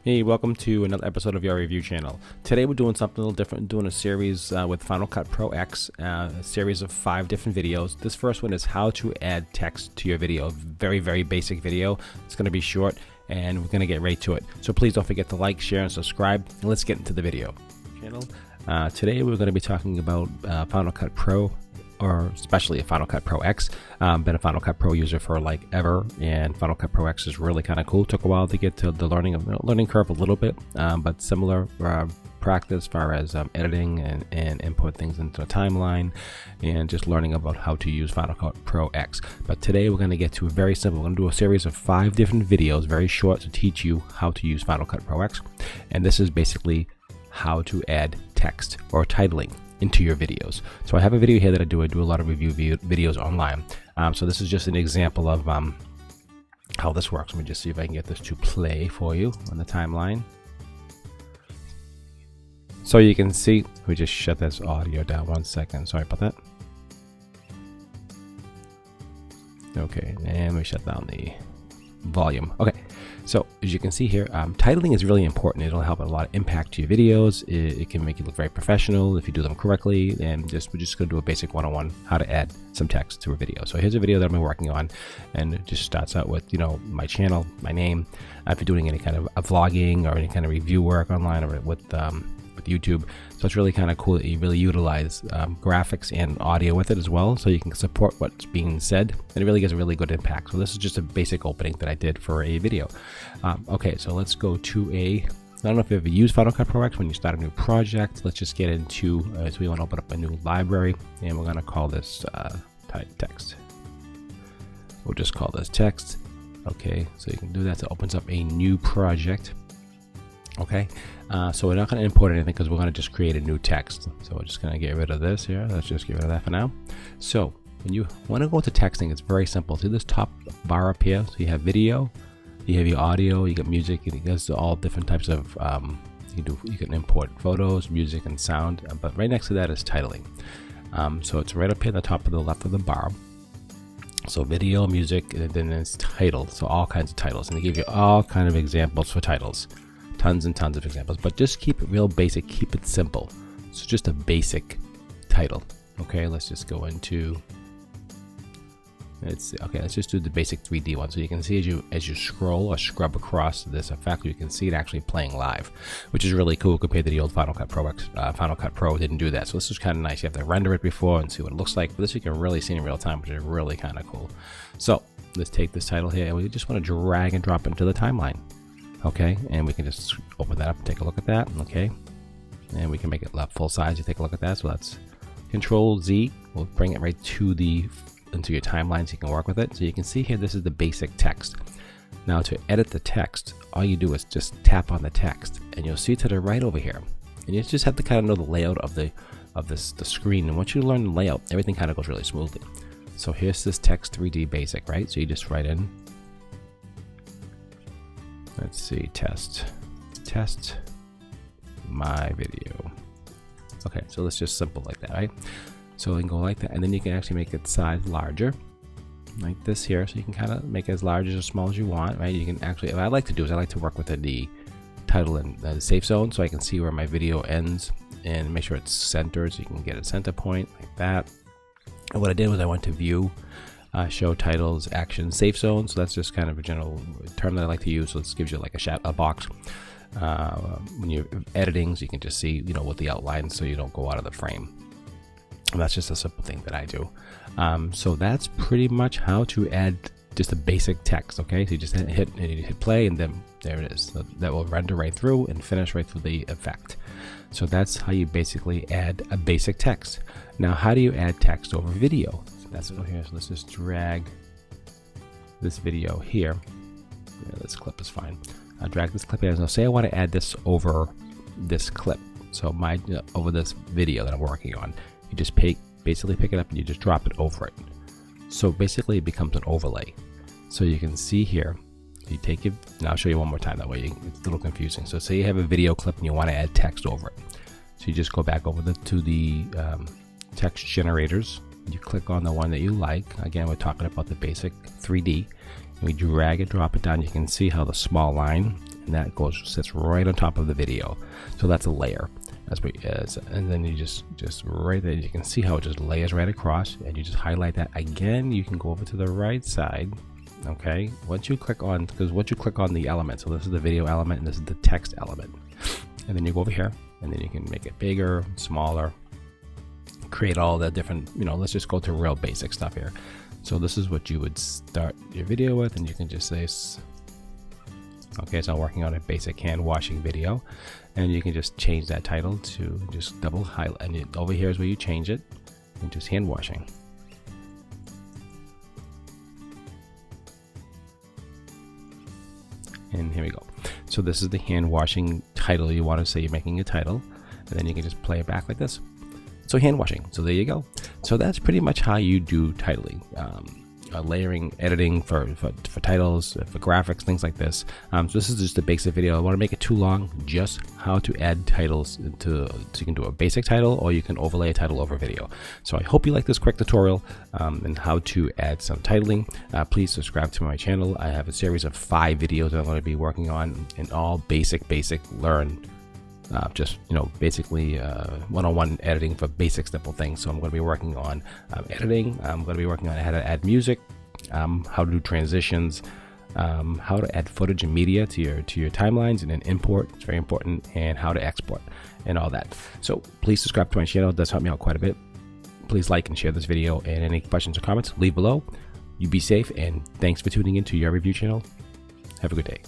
Hey, welcome to another episode of your review channel. Today we're doing something a little different, doing a series with Final Cut Pro X, a series of 5 different videos. This first one is how to add text to your video. Very basic video. It's going to be short and we're going to get right to it. So please don't forget to like, share, and subscribe. And let's get into the video. Today we're going to be talking about Final Cut Pro, or especially a Final Cut Pro X. Been a Final Cut Pro user for like ever, and Final Cut Pro X is really kind of cool. Took a while to get to the learning curve a little bit, but similar practice as far as editing and input things into a timeline and just learning about how to use Final Cut Pro X. But today we're going to get to a very simple. We're going to do a series of 5 different videos, very short, to teach you how to use Final Cut Pro X. And this is basically how to add text or titling into your videos. So I have a video here that I do a lot of review videos online. So this is just an example of how this works. Let me just see if I can get this to play for you on the timeline. So you can see, we just shut this audio down 1 second. Sorry about that. Okay, and we shut down the volume. Okay, so as you can see here, titling is really important. It'll help a lot impact to your videos. It can make you look very professional if you do them correctly. And we're just going to do a basic 101 how to add some text to a video. So here's a video that I've been working on, and it just starts out with, my channel, my name. If you're doing any kind of vlogging or any kind of review work online or with YouTube. So it's really kind of cool that you really utilize graphics and audio with it as well, so you can support what's being said, and it really gives a really good impact. So this is just a basic opening that I did for a video. Okay, so let's go to I don't know if you ever used Final Cut Pro X when you start a new project. Let's just get into, so we want to open up a new library, and we're going to call this text. We'll just call this text. Okay, so you can do that. So it opens up a new project. Okay, so we're not going to import anything because we're going to just create a new text. So we're just going to get rid of this here. Let's just get rid of that for now. So when you want to go to texting, it's very simple. See this top bar up here? So you have video, you have your audio, you got music, and it goes to all different types of, you can import photos, music, and sound. But right next to that is titling. So it's right up here at the top of the left of the bar. So video, music, and then it's title. So all kinds of titles, and they give you all kind of examples for titles. Tons and tons of examples, but just keep it real basic, keep it simple. So just a basic title. Okay, let's just go into, let's just do the basic 3D one. So you can see as you scroll or scrub across this effect, you can see it actually playing live, which is really cool compared to the old Final Cut Pro X. Final Cut Pro didn't do that, so this is kind of nice. You have to render it before and see what it looks like, but this you can really see in real time, which is really kind of cool. So let's take this title here, and we just want to drag and drop it into the timeline. Okay, and we can just open that up and take a look at that. Okay, and we can make it full size. You take a look at that. So that's Control Z. We'll bring it right into your timeline so you can work with it. So you can see here, this is the basic text. Now to edit the text, all you do is just tap on the text, and you'll see to the right over here. And you just have to kind of know the layout of the screen. And once you learn the layout, everything kind of goes really smoothly. So here's this text 3D basic, right? So you just write in. Let's see, test my video. Okay, so it's just simple like that, right? So you can go like that, and then you can actually make it size larger, like this here. So you can kind of make it as large or small as you want, right? You can actually, what I like to do is I like to work with the title and the safe zone, so I can see where my video ends and make sure it's centered, so you can get a center point like that. And what I did was I went to view, show titles, action, safe zone. So that's just kind of a general term that I like to use. So this gives you like a box when you're editing, so you can just see, what the outline, so you don't go out of the frame. And that's just a simple thing that I do. So that's pretty much how to add just a basic text. Okay, so you just hit play, and then there it is. So that will render right through and finish right through the effect. So that's how you basically add a basic text. Now, how do you add text over video? That's it here. So let's just drag this video here. Yeah, this clip is fine. I'll drag this clip here. So say I want to add this over this clip. So over this video that I'm working on, you just basically pick it up and you just drop it over it. So basically it becomes an overlay. So you can see here, you take it, and I'll show you one more time, that way it's a little confusing. So say you have a video clip and you want to add text over it. So you just go back over to the text generators. You click on the one that you like. Again, we're talking about the basic 3D. And we drag and drop it down. You can see how the small line and that sits right on top of the video. So that's a layer. And then you just right there, you can see how it just layers right across, and you just highlight that. Again, you can go over to the right side. Okay, once you click on the element, so this is the video element and this is the text element, and then you go over here and then you can make it bigger, smaller, create all the different, let's just go to real basic stuff here. So this is what you would start your video with, and you can just say, okay, so I'm working on a basic hand washing video, and you can just change that title to just double highlight, and over here is where you change it, and just hand washing. And here we go. So this is the hand washing title. You want to say you're making a title, and then you can just play it back like this. So hand washing. So there you go. So that's pretty much how you do titling, layering, editing for titles, for graphics, things like this. So this is just a basic video. I want to make it too long. Just how to add titles so you can do a basic title, or you can overlay a title over video. So I hope you like this quick tutorial and how to add some titling. Please subscribe to my channel. I have a series of 5 videos that I'm going to be working on in all basic learn. Basically one-on-one editing for basic simple things. So I'm going to be working on editing. I'm going to be working on how to add music, how to do transitions, how to add footage and media to your timelines, and then import. It's very important, and how to export and all that. So please subscribe to my channel. It does help me out quite a bit. Please like and share this video, and any questions or comments, leave below. You be safe, and thanks for tuning in to Your Review channel. Have a good day.